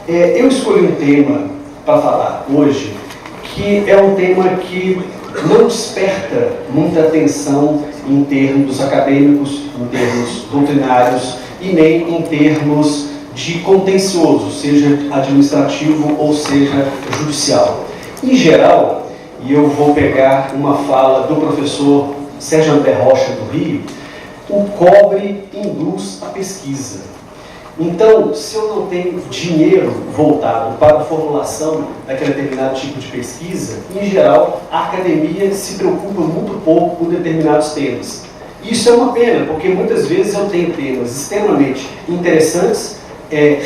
Eu escolhi um tema para falar hoje, que é um tema que não desperta muita atenção em termos acadêmicos, em termos doutrinários e nem em termos de contencioso, seja administrativo ou seja judicial. Em geral, e eu vou pegar uma fala do professor Sérgio André Rocha do Rio, o cobre induz a pesquisa. Então, se eu não tenho dinheiro voltado para a formulação daquele determinado tipo de pesquisa, em geral, a academia se preocupa muito pouco com determinados temas. Isso é uma pena, porque muitas vezes eu tenho temas extremamente interessantes,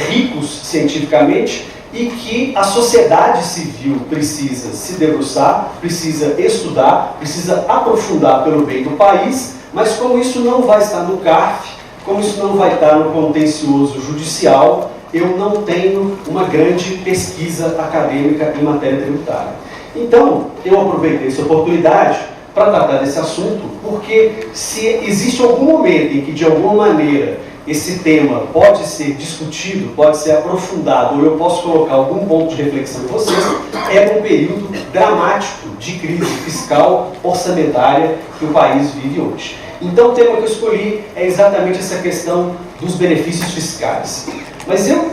ricos cientificamente, e que a sociedade civil precisa se debruçar, precisa estudar, precisa aprofundar pelo bem do país, mas como isso não vai estar no CARF, como isso não vai estar no contencioso judicial, eu não tenho uma grande pesquisa acadêmica em matéria tributária. Então, eu aproveitei essa oportunidade para tratar desse assunto, porque se existe algum momento em que, de alguma maneira, esse tema pode ser discutido, pode ser aprofundado, ou eu posso colocar algum ponto de reflexão em vocês, é um período dramático de crise fiscal, orçamentária que o país vive hoje. Então, o tema que eu escolhi é exatamente essa questão dos benefícios fiscais. Mas eu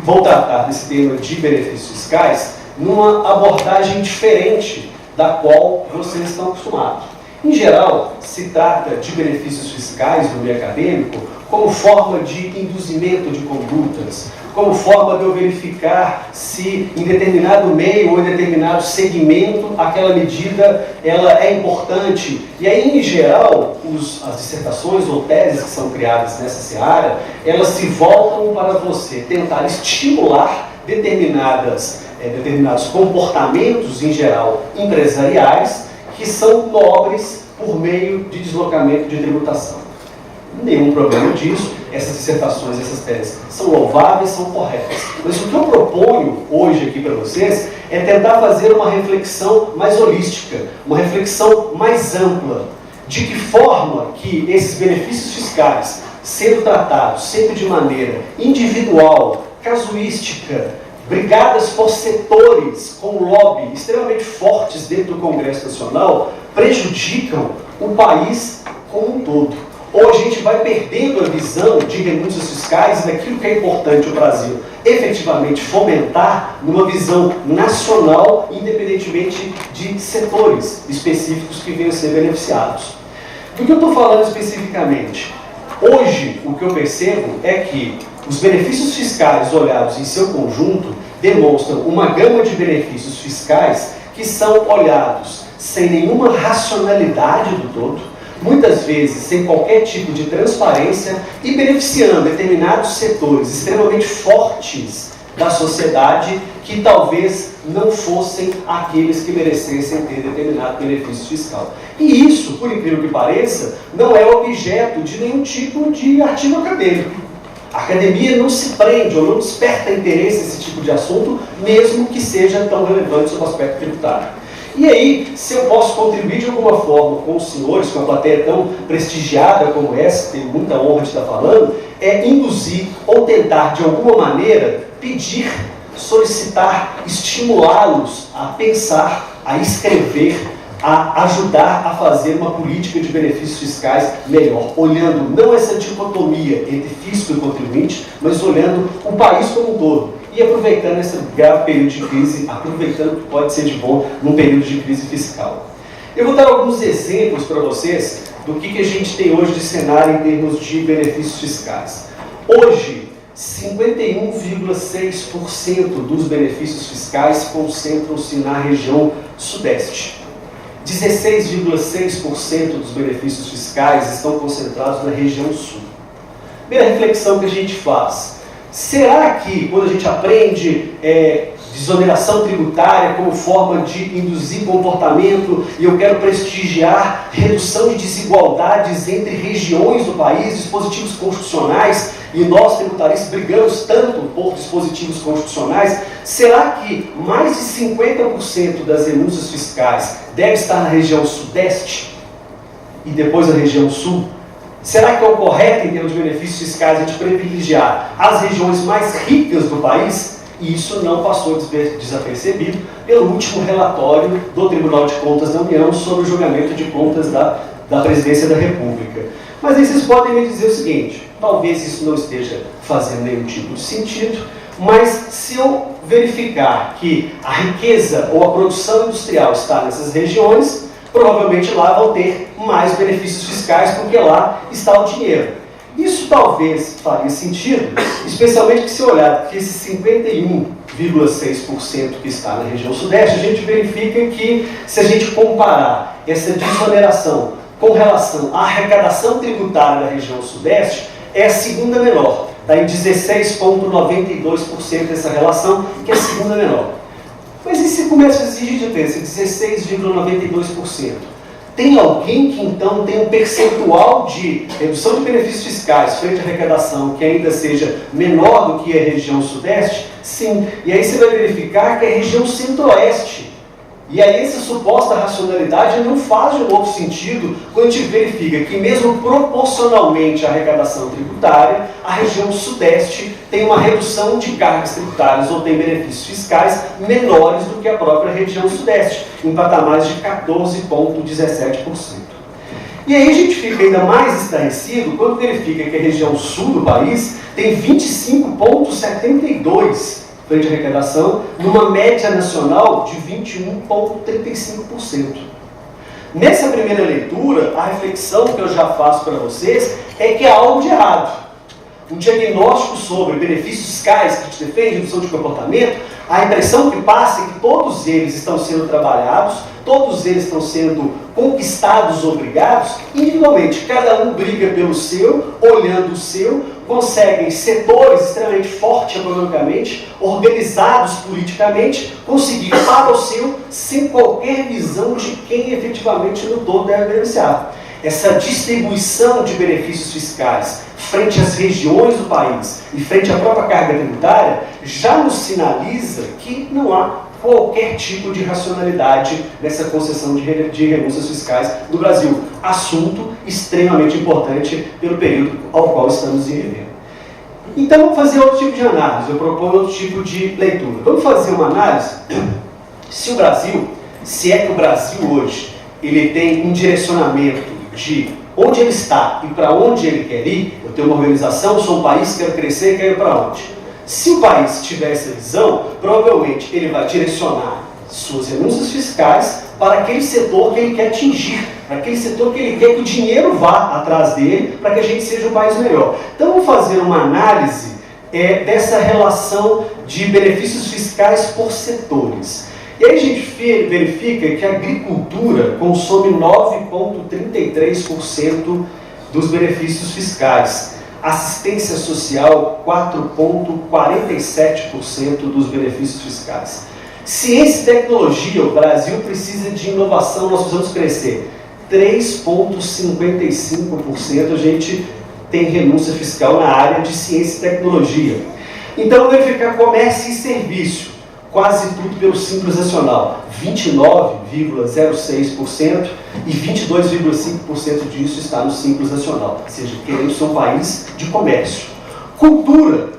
vou tratar desse tema de benefícios fiscais numa abordagem diferente da qual vocês estão acostumados. Em geral, se trata de benefícios fiscais no meio acadêmico como forma de induzimento de condutas, como forma de eu verificar se em determinado meio ou em determinado segmento aquela medida ela é importante. E aí, em geral, as dissertações ou teses que são criadas nessa seara, elas se voltam para você tentar estimular determinados comportamentos, em geral, empresariais, que são nobres por meio de deslocamento de tributação. Nenhum problema disso, essas dissertações, essas teses são louváveis, são corretas. Mas o que eu proponho hoje aqui para vocês é tentar fazer uma reflexão mais holística, uma reflexão mais ampla, de que forma que esses benefícios fiscais, sendo tratados sempre de maneira individual, casuística, brigadas por setores com lobby extremamente fortes dentro do Congresso Nacional, prejudicam o país como um todo. Ou a gente vai perdendo a visão de renúncias fiscais e daquilo que é importante o Brasil efetivamente fomentar numa visão nacional, independentemente de setores específicos que venham a ser beneficiados. Do que eu estou falando especificamente? Hoje, o que eu percebo é que os benefícios fiscais olhados em seu conjunto demonstram uma gama de benefícios fiscais que são olhados sem nenhuma racionalidade do todo, muitas vezes sem qualquer tipo de transparência e beneficiando determinados setores extremamente fortes da sociedade que talvez não fossem aqueles que merecessem ter determinado benefício fiscal. E isso, por incrível que pareça, não é objeto de nenhum tipo de artigo acadêmico. A academia não se prende ou não desperta interesse nesse tipo de assunto, mesmo que seja tão relevante sob o aspecto tributário. E aí, se eu posso contribuir de alguma forma com os senhores, com a plateia tão prestigiada como essa, tenho muita honra de estar falando, é induzir ou tentar de alguma maneira pedir, solicitar, estimulá-los a pensar, a escrever, a ajudar a fazer uma política de benefícios fiscais melhor, olhando não essa dicotomia entre fisco e contribuinte, mas olhando o país como um todo. E aproveitando esse grave período de crise, aproveitando o que pode ser de bom num período de crise fiscal. Eu vou dar alguns exemplos para vocês do que a gente tem hoje de cenário em termos de benefícios fiscais. Hoje, 51,6% dos benefícios fiscais concentram-se na região sudeste. 16,6% dos benefícios fiscais estão concentrados na região sul. Primeira reflexão que a gente faz. Será que, quando a gente aprende desoneração tributária como forma de induzir comportamento, e eu quero prestigiar redução de desigualdades entre regiões do país, dispositivos constitucionais, e nós, tributaristas, brigamos tanto por dispositivos constitucionais, será que mais de 50% das renúncias fiscais deve estar na região sudeste e depois na região sul? Será que é o correto, em termos de benefícios fiscais, a gente privilegiar as regiões mais ricas do país E isso não passou desapercebido pelo último relatório do Tribunal de Contas da União sobre o julgamento de contas da Presidência da República. Mas aí vocês podem me dizer o seguinte: talvez isso não esteja fazendo nenhum tipo de sentido, mas se eu verificar que a riqueza ou a produção industrial está nessas regiões, provavelmente lá vão ter mais benefícios fiscais, porque lá está o dinheiro. Isso talvez faria sentido, especialmente que se olhar que esse 51,6% que está na região sudeste, a gente verifica que se a gente comparar essa desoneração com relação à arrecadação tributária da região sudeste, é a segunda menor. Está em 16,92% essa relação, que é a segunda menor. Mas e se começa a exigir de pensa 16,92%? Tem alguém que então tem um percentual de redução de benefícios fiscais frente à arrecadação que ainda seja menor do que a região sudeste? Sim. E aí você vai verificar que é a região centro-oeste. E aí essa suposta racionalidade não faz um outro sentido quando a gente verifica que mesmo proporcionalmente à arrecadação tributária, a região sudeste tem uma redução de cargas tributárias ou tem benefícios fiscais menores do que a própria região sudeste, em patamares de 14,17%. E aí a gente fica ainda mais estarrecido quando verifica que a região sul do país tem 25,72% frente à arrecadação, numa média nacional de 21,35%. Nessa primeira leitura, a reflexão que eu já faço para vocês é que há algo de errado. Um diagnóstico sobre benefícios fiscais que te defende, redução de comportamento, a impressão que passa é que todos eles estão sendo trabalhados, todos eles estão sendo conquistados, obrigados, individualmente. Cada um briga pelo seu, olhando o seu, conseguem setores extremamente fortes economicamente, organizados politicamente, conseguir para o seu, sem qualquer visão de quem efetivamente no todo deve beneficiar. Essa distribuição de benefícios fiscais frente às regiões do país e frente à própria carga tributária já nos sinaliza que não há qualquer tipo de racionalidade nessa concessão de renúncias fiscais no Brasil. Assunto extremamente importante pelo período ao qual estamos vivendo. Então vamos fazer outro tipo de análise, eu proponho outro tipo de leitura. Vamos fazer uma análise se o Brasil, se é que o Brasil hoje, ele tem um direcionamento de onde ele está e para onde ele quer ir. Eu tenho uma organização, sou um país, quero crescer, quero ir para onde? Se o país tiver essa visão, provavelmente ele vai direcionar suas renúncias fiscais para aquele setor que ele quer atingir, para aquele setor que ele quer que o dinheiro vá atrás dele, para que a gente seja um país melhor. Então vamos fazer uma análise dessa relação de benefícios fiscais por setores. E aí a gente verifica que a agricultura consome 9,33% dos benefícios fiscais. Assistência social, 4,47% dos benefícios fiscais. Ciência e tecnologia, o Brasil precisa de inovação, nós precisamos crescer. 3,55% a gente tem renúncia fiscal na área de ciência e tecnologia. Então, verificar comércio e serviço, quase tudo pelo Simples Nacional, 29,06% e 22,5% disso está no Simples Nacional, ou seja, queremos ser um país de comércio. Cultura,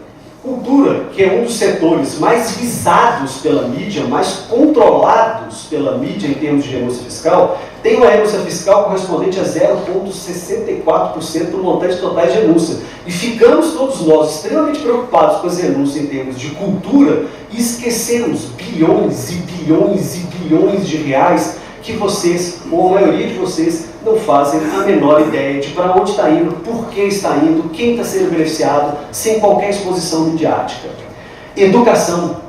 que é um dos setores mais visados pela mídia, mais controlados pela mídia em termos de renúncia fiscal, tem uma renúncia fiscal correspondente a 0,64% do montante total de renúncia. E ficamos todos nós extremamente preocupados com as renúncias em termos de cultura e esquecemos bilhões e bilhões e bilhões de reais que vocês, ou a maioria de vocês, não fazem a menor ideia de para onde está indo, por que está indo, quem está sendo beneficiado, sem qualquer exposição midiática. Educação.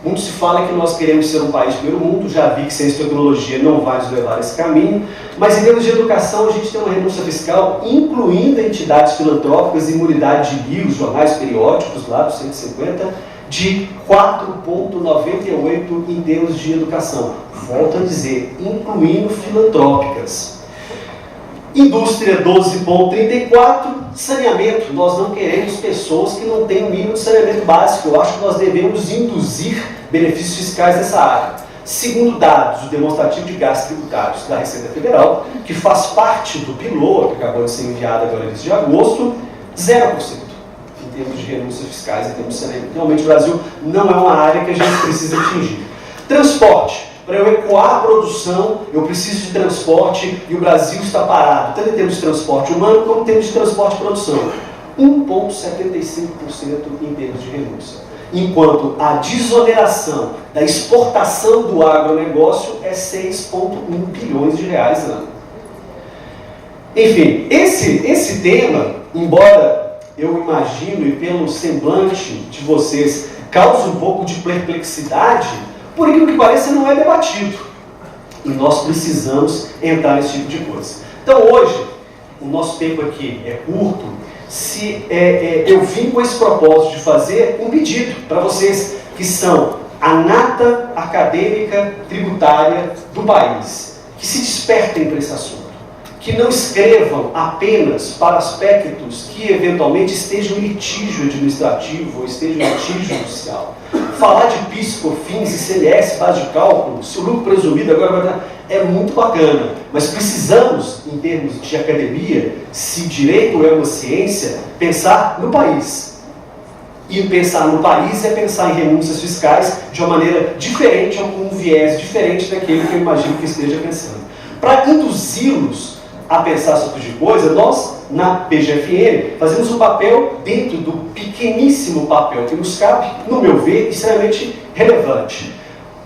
Muito se fala que nós queremos ser um país de primeiro mundo, já vi que ciência e tecnologia não vai nos levar a esse caminho, mas em termos de educação a gente tem uma renúncia fiscal, incluindo entidades filantrópicas, imunidade de livros, jornais periódicos, lá dos 150, de 4,98% em termos de educação. Volto a dizer, incluindo filantrópicas. Indústria, 12,34%. Saneamento, nós não queremos pessoas que não têm o mínimo de saneamento básico. Eu acho que nós devemos induzir benefícios fiscais nessa área. Segundo dados, o demonstrativo de gastos tributários da Receita Federal, que faz parte do PILOA, que acabou de ser enviado agora nesse de agosto, 0%. termos de renúncias fiscais, em termos de saneamento. Realmente o Brasil não é uma área que a gente precisa atingir. Transporte. Para eu ecoar a produção, eu preciso de transporte e o Brasil está parado, tanto em termos de transporte humano como em termos de transporte e produção. 1,75% em termos de renúncia. Enquanto a desoneração da exportação do agronegócio é 6,1 bilhões de reais ano. Enfim, esse tema, embora eu imagino e pelo semblante de vocês cause um pouco de perplexidade, por incrível que pareça, não é debatido. E nós precisamos entrar nesse tipo de coisa. Então hoje, o nosso tempo aqui é curto, eu vim com esse propósito de fazer um pedido para vocês que são a nata acadêmica tributária do país, que se despertem para esse assunto, que não escrevam apenas para aspectos que eventualmente estejam em litígio administrativo ou estejam em litígio judicial. Falar de PIS, COFINS e CLS, base de cálculo, se o lucro presumido agora vai dar, é muito bacana, mas precisamos, em termos de academia, se direito é uma ciência, pensar no país. E pensar no país é pensar em renúncias fiscais de uma maneira diferente ou com um viés diferente daquele que eu imagino que esteja pensando. Para induzi-los a pensar sobre tipo de coisa, nós, na PGFN, fazemos um papel dentro do pequeníssimo papel que nos cabe, no meu ver, extremamente relevante.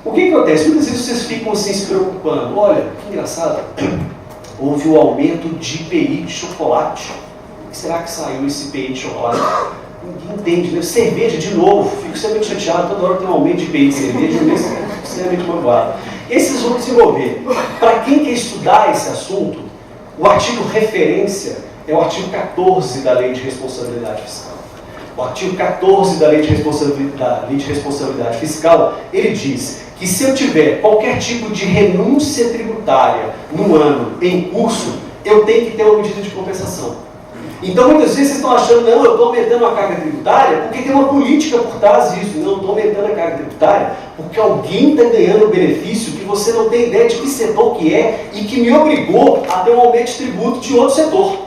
O que acontece? Muitas vezes vocês ficam assim se preocupando. Olha, que engraçado, houve o aumento de IPI de chocolate. O que será que saiu esse IPI de chocolate? Ninguém entende, né? Cerveja, de novo, fico extremamente chateado, toda hora tem um aumento de IPI de cerveja, eu fico extremamente magoado. Esses vão desenvolver. Para quem quer estudar esse assunto, o artigo referência é o artigo 14 da Lei de Responsabilidade Fiscal. O artigo 14 da Lei de Responsabilidade Fiscal, ele diz que se eu tiver qualquer tipo de renúncia tributária no ano em curso, eu tenho que ter uma medida de compensação. Então, muitas vezes vocês estão achando, não, eu estou aumentando a carga tributária porque tem uma política por trás disso. Não, eu estou aumentando a carga tributária porque alguém está ganhando benefício que você não tem ideia de que setor que é e que me obrigou a ter um aumento de tributo de outro setor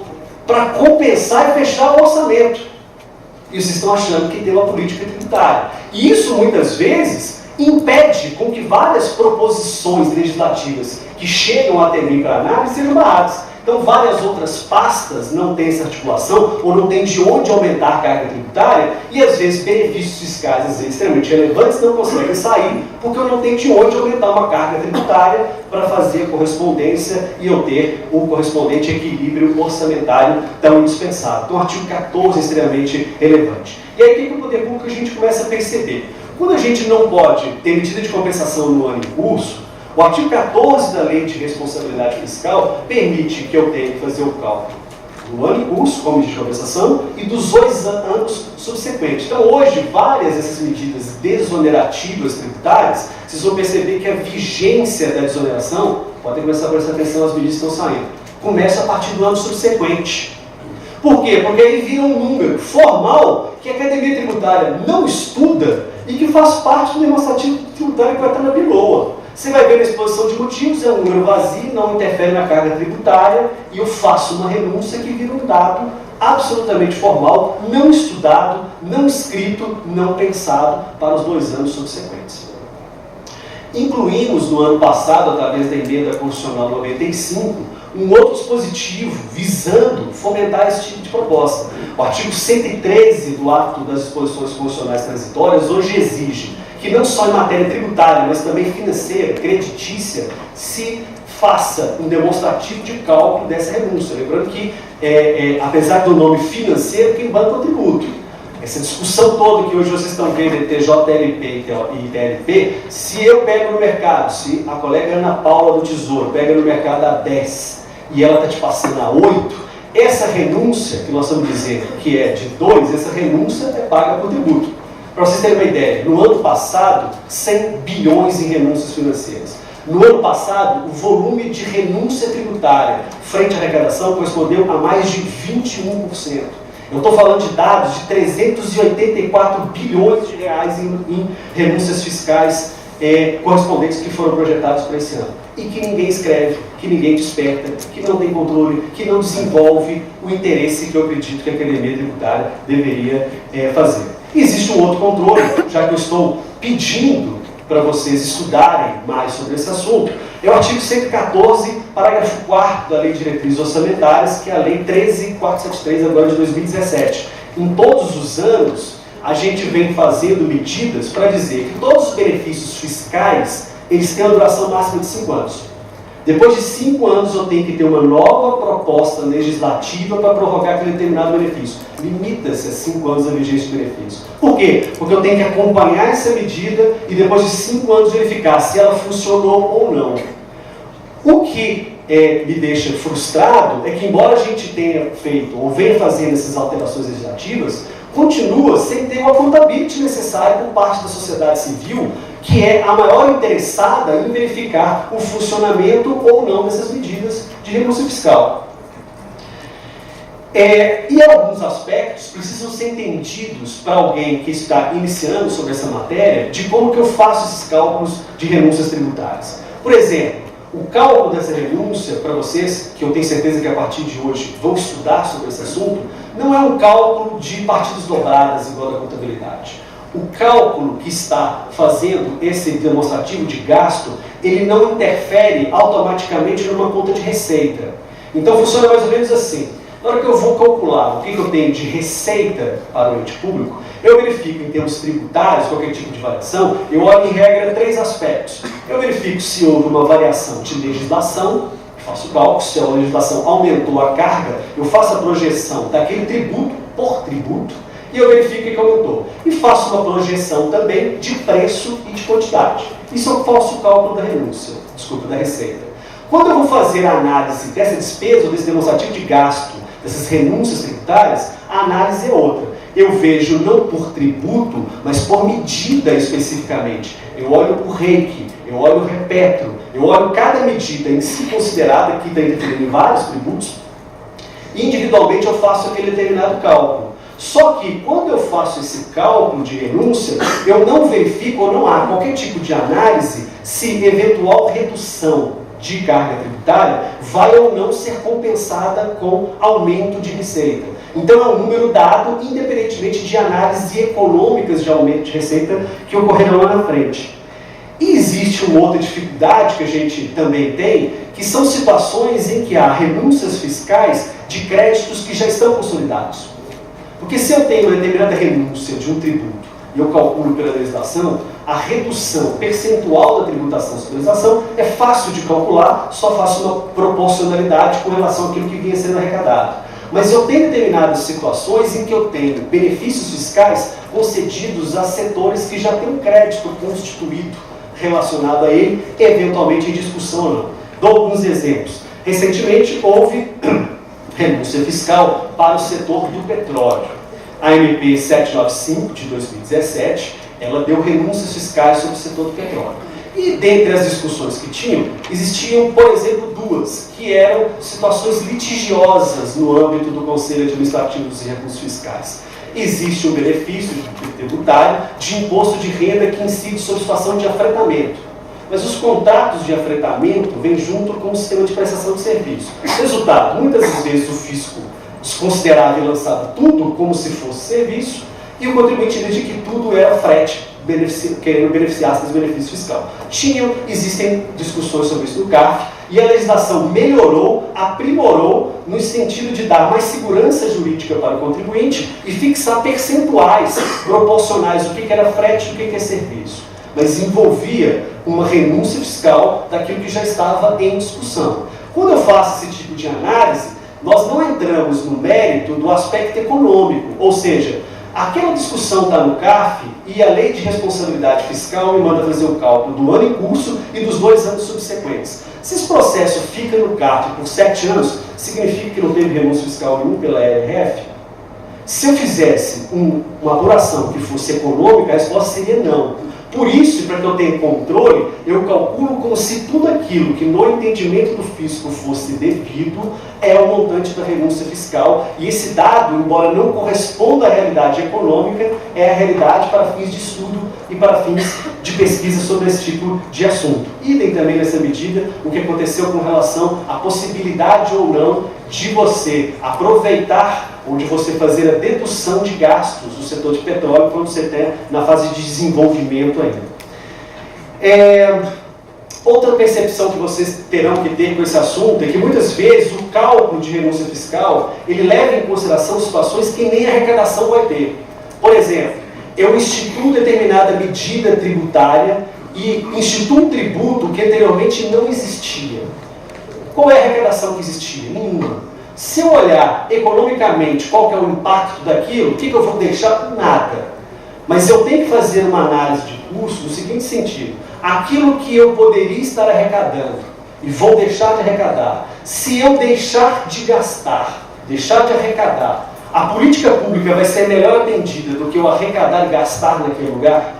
para compensar e fechar o orçamento. E vocês estão achando que tem uma política tributária. E isso, muitas vezes, impede com que várias proposições legislativas que chegam até mim para análise sejam barradas. Então, várias outras pastas não têm essa articulação ou não têm de onde aumentar a carga tributária e, às vezes, benefícios fiscais às vezes, extremamente relevantes não conseguem sair porque eu não tenho de onde aumentar uma carga tributária para fazer a correspondência e eu ter o correspondente equilíbrio orçamentário tão indispensável. Então, o artigo 14 é extremamente relevante. E aí, o que o poder público a gente começa a perceber? Quando a gente não pode ter medida de compensação no ano em curso, o artigo 14 da Lei de Responsabilidade Fiscal permite que eu tenha que fazer o cálculo do ano em curso, como de compensação, e dos 2 anos subsequentes. Então, hoje, várias dessas medidas desonerativas tributárias, vocês vão perceber que a vigência da desoneração, podem começar a prestar atenção às medidas que estão saindo, começa a partir do ano subsequente. Por quê? Porque aí vira um número formal que a Academia Tributária não estuda e que faz parte do demonstrativo tributário que vai estar na biloa. Você vai ver na exposição de motivos, é um número vazio, não interfere na carga tributária, e eu faço uma renúncia que vira um dado absolutamente formal, não estudado, não escrito, não pensado para os 2 anos subsequentes. Incluímos no ano passado, através da emenda constitucional 95, um outro dispositivo visando fomentar esse tipo de proposta. O artigo 113 do Ato das Disposições Constitucionais Transitórias hoje exige que não só em matéria tributária, mas também financeira, creditícia, se faça um demonstrativo de cálculo dessa renúncia. Lembrando que, apesar do nome financeiro, quem banca é o tributo. Essa discussão toda que hoje vocês estão vendo entre TJLP e TLP, se eu pego no mercado, se a colega Ana Paula do Tesouro pega no mercado a 10 e ela está te passando a 8, essa renúncia, que nós estamos dizendo que é de 2, essa renúncia é paga por tributo. Para vocês terem uma ideia, no ano passado, 100 bilhões em renúncias financeiras. No ano passado, o volume de renúncia tributária frente à arrecadação correspondeu a mais de 21%. Eu estou falando de dados de 384 bilhões de reais em renúncias fiscais correspondentes que foram projetados para esse ano. E que ninguém escreve, que ninguém desperta, que não tem controle, que não desenvolve o interesse que eu acredito que a Academia Tributária deveria fazer. Existe um outro controle, já que eu estou pedindo para vocês estudarem mais sobre esse assunto, é o artigo 114, parágrafo 4º da Lei de Diretrizes Orçamentárias, que é a Lei 13.473, agora de 2017. Em todos os anos, a gente vem fazendo medidas para dizer que todos os benefícios fiscais, eles têm uma duração máxima de 5 anos. Depois de 5 anos, eu tenho que ter uma nova proposta legislativa para prorrogar aquele determinado benefício. Limita-se a 5 anos a vigência do benefício. Por quê? Porque eu tenho que acompanhar essa medida e depois de 5 anos verificar se ela funcionou ou não. O que me deixa frustrado é que, embora a gente tenha feito ou venha fazendo essas alterações legislativas, continua sem ter o accountability necessário por parte da sociedade civil, que é a maior interessada em verificar o funcionamento ou não dessas medidas de renúncia fiscal. E alguns aspectos precisam ser entendidos para alguém que está iniciando sobre essa matéria, de como que eu faço esses cálculos de renúncias tributárias. Por exemplo, o cálculo dessa renúncia, para vocês, que eu tenho certeza que a partir de hoje vão estudar sobre esse assunto, não é um cálculo de partidas dobradas igual da contabilidade. O cálculo que está fazendo esse demonstrativo de gasto, ele não interfere automaticamente numa conta de receita. Então funciona mais ou menos assim. Na hora que eu vou calcular o que eu tenho de receita para o ente público, eu verifico em termos tributários, qualquer tipo de variação, eu olho em regra 3 aspectos. Eu verifico se houve uma variação de legislação, faço o cálculo, se a legislação aumentou a carga, eu faço a projeção daquele tributo por tributo, e eu verifico que aumentou. E faço uma projeção também de preço e de quantidade. Isso eu faço o cálculo da renúncia, da receita. Quando eu vou fazer a análise dessa despesa, ou desse demonstrativo de gasto, dessas renúncias tributárias, a análise é outra. Eu vejo não por tributo, mas por medida especificamente. Eu olho o REIQ, eu olho o REPETRO, eu olho cada medida em si considerada, que está interferindo em vários tributos, e individualmente eu faço aquele determinado cálculo. Só que, quando eu faço esse cálculo de renúncia, eu não verifico ou não há qualquer tipo de análise se eventual redução de carga tributária vai ou não ser compensada com aumento de receita. Então é um número dado independentemente de análises econômicas de aumento de receita que ocorrerão lá na frente. E existe uma outra dificuldade que a gente também tem, que são situações em que há renúncias fiscais de créditos que já estão consolidados. Porque se eu tenho uma determinada renúncia de um tributo e eu calculo pela legislação, a redução percentual da tributação sobre a legislação é fácil de calcular, só faço uma proporcionalidade com relação àquilo que vinha sendo arrecadado. Mas eu tenho determinadas situações em que eu tenho benefícios fiscais concedidos a setores que já têm um crédito constituído relacionado a ele, eventualmente em discussão ou não. Dou alguns exemplos. Recentemente houve renúncia fiscal para o setor do petróleo. A MP 795 de 2017, ela deu renúncias fiscais sobre o setor do petróleo. E dentre as discussões que tinham, existiam, por exemplo, 2, que eram situações litigiosas no âmbito do Conselho Administrativo dos Recursos Fiscais. Existe um benefício tributário de imposto de renda que incide sobre situação de afretamento. Mas os contratos de afretamento vêm junto com o sistema de prestação de serviço. Resultado, muitas vezes o fisco desconsiderava e lançava tudo como se fosse serviço, e o contribuinte dizia que tudo era frete, querendo beneficiar-se desse benefício fiscal. Existem discussões sobre isso no CARF, e a legislação melhorou, aprimorou, no sentido de dar mais segurança jurídica para o contribuinte e fixar percentuais proporcionais do que era frete e do que é serviço. Mas envolvia uma renúncia fiscal daquilo que já estava em discussão. Quando eu faço esse tipo de análise, nós não entramos no mérito do aspecto econômico, ou seja, aquela discussão está no CARF e a Lei de Responsabilidade Fiscal me manda fazer o cálculo do ano em curso e dos 2 anos subsequentes. Se esse processo fica no CARF por 7 anos, significa que não teve renúncia fiscal nenhum pela LRF? Se eu fizesse uma apuração que fosse econômica, a resposta seria não. Por isso, para que eu tenha controle, eu calculo como se tudo aquilo que no entendimento do fisco fosse devido é o montante da renúncia fiscal. E esse dado, embora não corresponda à realidade econômica, é a realidade para fins de estudo e para fins de pesquisa sobre esse tipo de assunto. Idem também nessa medida o que aconteceu com relação à possibilidade ou não de você aproveitar ou de você fazer a dedução de gastos do setor de petróleo quando você está na fase de desenvolvimento ainda. Outra percepção que vocês terão que ter com esse assunto é que muitas vezes o cálculo de renúncia fiscal ele leva em consideração situações que nem a arrecadação vai ter. Por exemplo, eu instituo determinada medida tributária e instituo um tributo que anteriormente não existia. Qual é a arrecadação que existia? Nenhuma. Se eu olhar economicamente qual que é o impacto daquilo, o que eu vou deixar? Nada. Mas eu tenho que fazer uma análise de custo no seguinte sentido. Aquilo que eu poderia estar arrecadando e vou deixar de arrecadar, se eu deixar de gastar, deixar de arrecadar, a política pública vai ser melhor atendida do que eu arrecadar e gastar naquele lugar?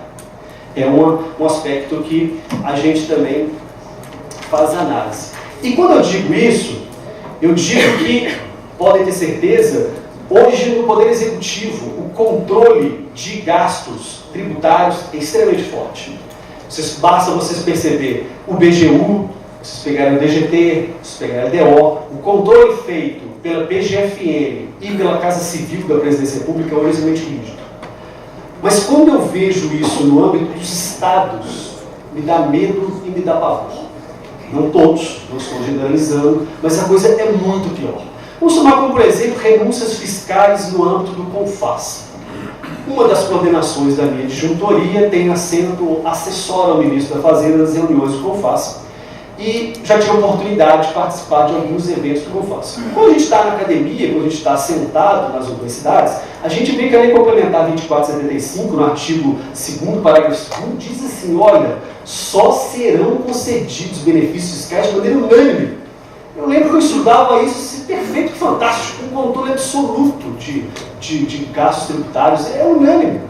É um aspecto que a gente também faz análise. E quando eu digo isso, eu digo que, podem ter certeza, hoje no Poder Executivo, o controle de gastos tributários é extremamente forte. Basta vocês perceber o BGU, vocês pegarem o DGT, vocês pegarem o DO, o controle feito pela PGFN e pela Casa Civil da Presidência da República é extremamente rígido. Mas quando eu vejo isso no âmbito dos estados, me dá medo e me dá pavor. Não todos, não estou generalizando, mas a coisa é muito pior. Vamos tomar como, por exemplo, renúncias fiscais no âmbito do CONFAS. Uma das coordenações da minha disjuntoria tem assento assessor ao ministro da Fazenda nas reuniões do CONFAS. E já tive a oportunidade de participar de alguns eventos do CONFAS. Quando a gente está na academia, quando a gente está sentado nas universidades, a gente vê que a Lei Complementar 2475, no artigo 2º, parágrafo 2º, diz assim, olha, só serão concedidos benefícios fiscais de maneira unânime. Eu lembro que eu estudava isso, perfeito, fantástico, um controle absoluto de gastos tributários, é unânime.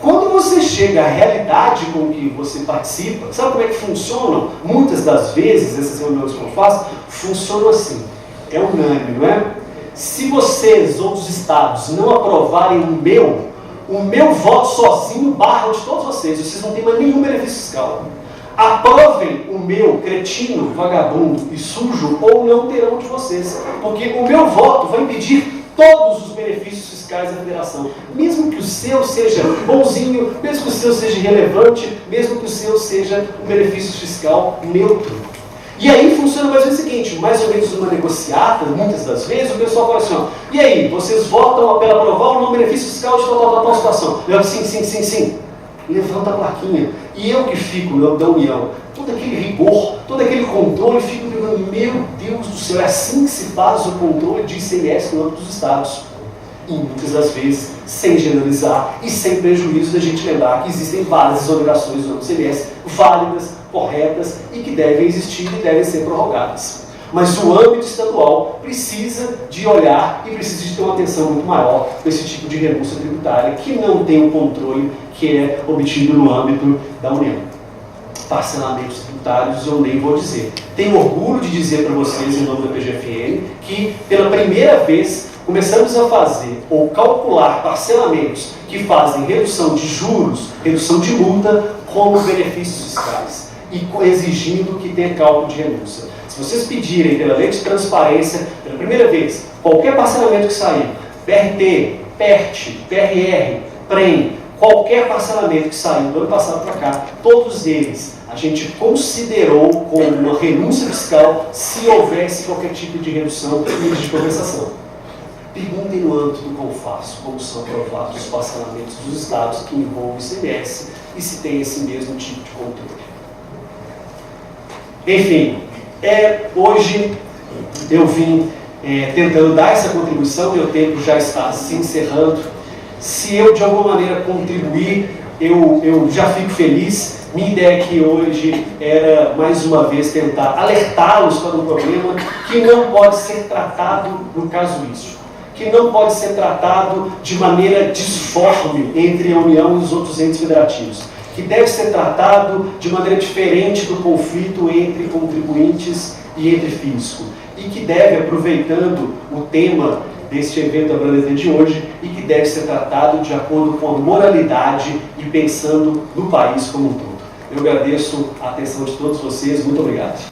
Quando você chega à realidade com que você participa, sabe como é que funcionam? Muitas das vezes, essas reuniões que eu faço, funcionam assim. É unânime, não é? Se vocês, outros estados, não aprovarem o meu voto sozinho barra o de todos vocês não têm mais nenhum benefício fiscal. Aprovem o meu cretino, vagabundo e sujo, ou não terão de vocês. Porque o meu voto vai impedir todos os benefícios fiscais da federação. Mesmo que o seu seja bonzinho, mesmo que o seu seja irrelevante, mesmo que o seu seja um benefício fiscal neutro. E aí funciona mais ou menos o seguinte, mais ou menos uma negociata, muitas das vezes, o pessoal fala assim, ó, e aí, vocês votam pela aprovar ou não benefício fiscal de tal situação? Eu sim, sim, sim, sim. Levanta a plaquinha. E eu que fico da União, todo aquele rigor, todo aquele controle, fico pensando, meu Deus do céu, é assim que se faz o controle de ICMS no âmbito dos estados. E muitas das vezes, sem generalizar e sem prejuízo da gente lembrar que existem várias exonerações no âmbito do ICMS válidas, corretas e que devem existir e devem ser prorrogadas. Mas o âmbito estadual precisa de olhar e precisa de ter uma atenção muito maior para esse tipo de renúncia tributária que não tem o controle que é obtido no âmbito da União. Parcelamentos tributários eu nem vou dizer. Tenho orgulho de dizer para vocês, em nome da PGFN, que pela primeira vez começamos a fazer ou calcular parcelamentos que fazem redução de juros, redução de multa, como benefícios fiscais, e exigindo que tenha cálculo de renúncia. Se vocês pedirem pela lei de transparência, pela primeira vez, qualquer parcelamento que sair, PRT, PERT, PRR, PREM, qualquer parcelamento que saiu do ano passado para cá, todos eles a gente considerou como uma renúncia fiscal se houvesse qualquer tipo de redução e de compensação. Perguntem no âmbito do CONFAS como são aprovados os parcelamentos dos estados que envolvem o ICMS e se tem esse mesmo tipo de controle. Enfim, hoje eu vim tentando dar essa contribuição, meu tempo já está se encerrando. Se eu de alguma maneira contribuir, eu já fico feliz. Minha ideia aqui hoje era, mais uma vez, tentar alertá-los para um problema que não pode ser tratado no casuístico, que não pode ser tratado de maneira disforme entre a União e os outros entes federativos, que que deve ser tratado de maneira diferente do conflito entre contribuintes e entre fisco, e que deve, aproveitando o tema deste evento Abraneter de hoje, e que deve ser tratado de acordo com a moralidade e pensando no país como um todo. Eu agradeço a atenção de todos vocês, muito obrigado.